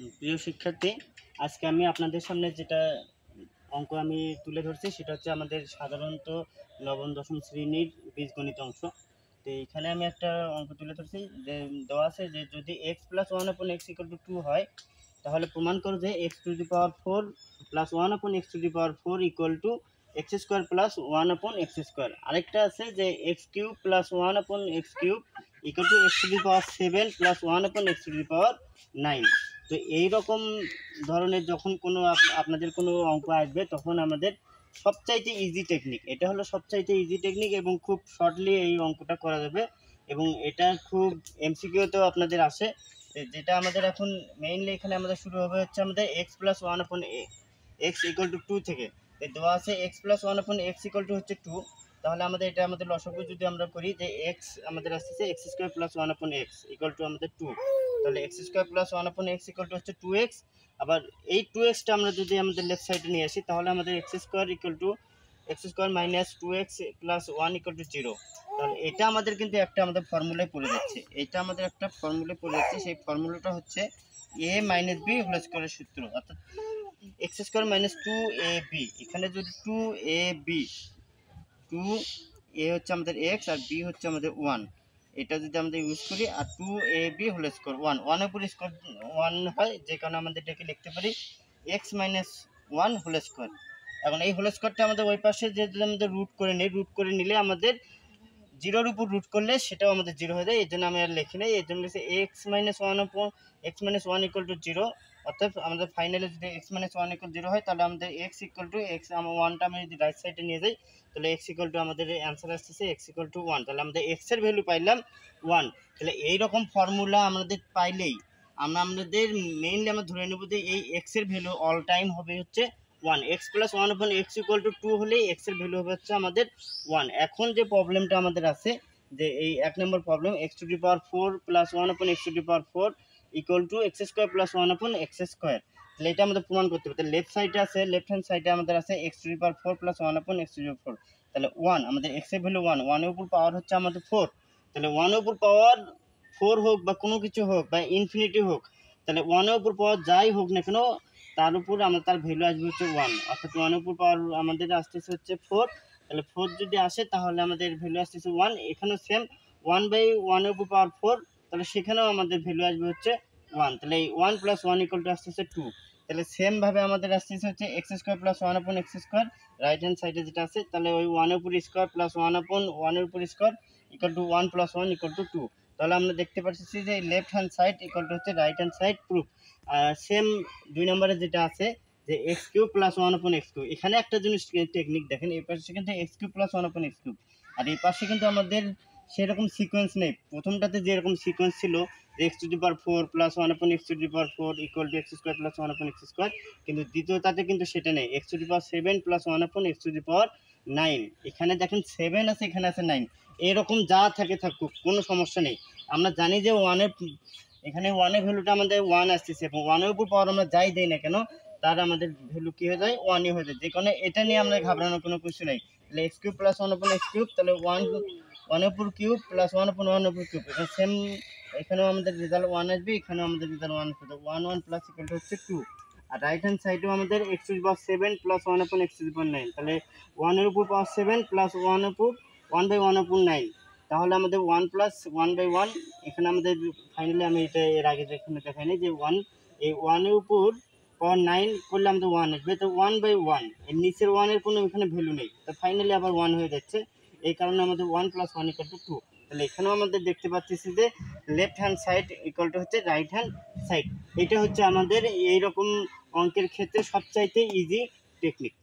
প্রিয় শিক্ষার্থী, আজকে আমি আপনাদের সামনে যেটা অঙ্ক আমি তুলে ধরছি সেটা হচ্ছে আমাদের সাধারণত নবম দশম শ্রেণীর বীজগণিত অংশ। তো এখানে আমি একটা অঙ্ক তুলে ধরছি যে দেওয়া আছে যে যদি x plus one upon x equal to 2 হয়, তাহলে প্রমাণ করো যে x to the power 4 plus one upon x to the power 4 equal to x square plus one upon x square. আরেকটা আছে যে x cube plus one upon x cube equal to x to the power 7 plus one upon x to the power 9। তো এই রকম ধরনের যখন কোনো আপনাদের কোনো অঙ্ক আসবে, তখন আমাদের সবচাইতে ইজি টেকনিক এটা হলো, সবচাইতে ইজি টেকনিক এবং খুব শর্টলি এই অঙ্কটা করা যাবে এবং এটা খুব এমসিকিউতেও আপনাদের আসে। যেটা আমাদের এখন মেইনলি এখানে আমাদের শুরু হবে হচ্ছে আমাদের x plus one upon x equal to 2 থেকে। দেওয়া আছে x plus one upon x equal two হচ্ছে 2, তাহলে আমাদের এটা আমাদের লসাগু যদি আমরা করি যে এক্স আমাদের আসতেছে x square plus one upon x equal two আমাদের 2, তাহলে x square plus one upon x equal two হচ্ছে 2x। আবার এই 2xটা আমরা যদি আমাদের লেফট সাইডে নিয়ে আসি, তাহলে আমাদের x square equal to x square minus 2x plus 1 equal to 0। তাহলে এটা আমাদের কিন্তু একটা আমাদের ফর্মুলায় পড়ে যাচ্ছে, এটা আমাদের একটা ফর্মুলায় পড়ে যাচ্ছে। সেই ফর্মুলাটা হচ্ছে a মাইনাস বি হোল স্কোয়ারের সূত্র, অর্থাৎ এক্স স্কোয়ার মাইনাস 2ab। এখানে যদি 2a হচ্ছে আমাদের এক্স আর বি হচ্ছে আমাদের 1, এটা যদি আমরা ইউজ করি আর 2ab হোল স্কোয়ার 1 এর উপর স্কোয়ার 1 হয়, যে কারণে আমাদের এটাকে লিখতে পারি এক্স মাইনাস 1 হোল স্কোয়ার। এখন এই হোল স্কোয়ারটা আমাদের ওই পাশে যদি আমাদের রুট করে নিই, রুট করে নিলে আমাদের জিরোর উপর রুট করলে সেটাও আমাদের জিরো হয়ে যায়, এই জন্য আমি আর লিখি নাই। এই জন্য লিখছি x minus one upon x minus one equal to 0। অর্থাৎ আমাদের ফাইনালে যদি এক্স মাইনাস ওয়ান ইকুয়াল 0 হয়, তাহলে আমাদের এক্স ইকুয়াল টু এক্স ওয়ানটা আমি যদি রাইট সাইডে নিয়ে যাই, তাহলে এক্স ইকুয়াল টু আমাদের অ্যান্সার আসতেছে এক্স ইকুয়াল টু 1। তাহলে আমাদের এক্স এর ভ্যালু পাইলাম 1। তাহলে এইরকম ফর্মুলা আমাদের পাইলেই আমাদের মেইনলি আমরা ধরে নেব যে এই এক্স এর ভ্যালু অল টাইম হবে হচ্ছে 1। X plus one upon x equal to 2 হলেই এক্স এর ভ্যালু হবে হচ্ছে আমাদের 1। এখন যে প্রবলেমটা আমাদের আছে, যে এই 1 number problem x to the power 4 plus one upon x to the power 4 equal to x square plus one upon x square. তাহলে এটা আমাদের প্রমাণ করতে হবে। তাহলে লেফট সাইডে আছে, লেফট হ্যান্ড সাইডে আমাদের আছে x to the power 4 plus one upon x to the power 4। তাহলে 1 আমাদের এক্স এর ভ্যালু 1 এর উপর পাওয়ার হচ্ছে আমাদের 4। তাহলে 1 এর উপর পাওয়ার 4 হোক বা কোনো কিছু হোক বা ইনফিনিটি হোক, তাহলে 1 এর উপর পাওয়ার যাই হোক না কেন, তার উপর আমাদের তার ভ্যালু আসবে হচ্ছে 1। অর্থাৎ 1 এর উপর পাওয়ার আমাদের আসতেছে হচ্ছে 4। তাহলে 4 যদি আসে তাহলে আমাদের ভ্যালু আসতেছে 1। এখানেও সেম 1/1 এর উপর পাওয়ার 4, তাহলে সেখানেও আমাদের ভ্যালু আসবে হচ্ছে 1। তাহলে এই 1 প্লাস 1 ইকুয়াল টু আসতেছে 2। তাহলে সেম ভাবে আমাদের আসতেছে হচ্ছে এক্স স্কোয়ার প্লাস 1 আপন এক্স স্কোয়ার রাইট হ্যান্ড সাইডে যেটা আছে, তাহলে ওই 1 এর উপর স্কোয়ার প্লাস 1 আপন 1 এর উপর square equal to 1 plus 1 equal to 2। তাহলে আমরা দেখতে পাচ্ছি যে left hand side equal to হচ্ছে রাইট হ্যান্ড সাইড প্রুফ। আর সেম 2 নম্বরে যেটা আছে যে এক্স কিউব প্লাস 1 আপন এক্স কিউব, এখানে একটা জিনিস টেকনিক দেখেন, এই পাশে কিন্তু এক্স কিউব প্লাস 1 আপন এক্স কিউব, আর এই পাশে কিন্তু আমাদের সেরকম সিকোয়েন্স নেই। প্রথমটাতে যেরকম সিকোয়েন্স ছিল x to the power 4 plus 1 আপন x to the power 4 equal to x square plus 1 আপন এক্স স্কোয়ার, কিন্তু দ্বিতীয়টাতে কিন্তু সেটা নেই, x to the power 7 plus 1 আপন এক্স টু দি পাওয়ার 9। এখানে দেখেন 7 আছে, এখানে আছে 9। এরকম যা থাকে থাকুক, কোনো সমস্যা নেই। আমরা জানি যে 1 এর এখানে 1 এর ভ্যালুটা আমাদের 1 আসতেছে এবং 1 এর উপর পাওয়ার আমরা যাই দেই না কেন, তার আমাদের ভ্যালু কি হয়ে যায় 1ই হয়ে যায়, যে কারণে এটা নিয়ে আমরা ঘাবড়ানোর কোনো কিছু নেই। তাহলে এক্স কিউব প্লাস 1 আপন এক্স কিউব, তাহলে 1 এর উপর কিউব প্লাস 1 আপন 1 এর উপর কিউব, এটা সেম। এখানেও আমাদের রেজাল্ট 1 আসবে, এখানেও আমাদের রেজাল্ট 1 আসবে। 1 1 প্লাস ইকুয়াল টু হচ্ছে 2। আর রাইট হ্যান্ড সাইডেও আমাদের x to the power 7 plus 1 আপন এক্স টু দি পাওয়ার 9, তাহলে 1 এর উপর পাওয়ার 7 প্লাস 1 উপর 1/1 upon 9, তাহলে আমাদের 1 প্লাস 1/1। এখানে আমাদের ফাইনালি আমি এটা এর আগে যেখানে দেখাইনি যে 1, এই 1 এর উপর পাওয়ার 9 করলে আমাদের 1 আসবে, তো 1/1 এর নিচের 1 এর কোনো এখানে ভ্যালু নেই, তো ফাইনালি আবার 1 হয়ে যাচ্ছে। এই কারণে আমাদের 1 প্লাস 1 ইকুয়াল টু 2। তাহলে এখানেও আমাদের দেখতে পাচ্ছি যে left hand side equal to হচ্ছে রাইট হ্যান্ড সাইড। এটা হচ্ছে আমাদের এইরকম অঙ্কের ক্ষেত্রে সবচাইতে ইজি টেকনিক।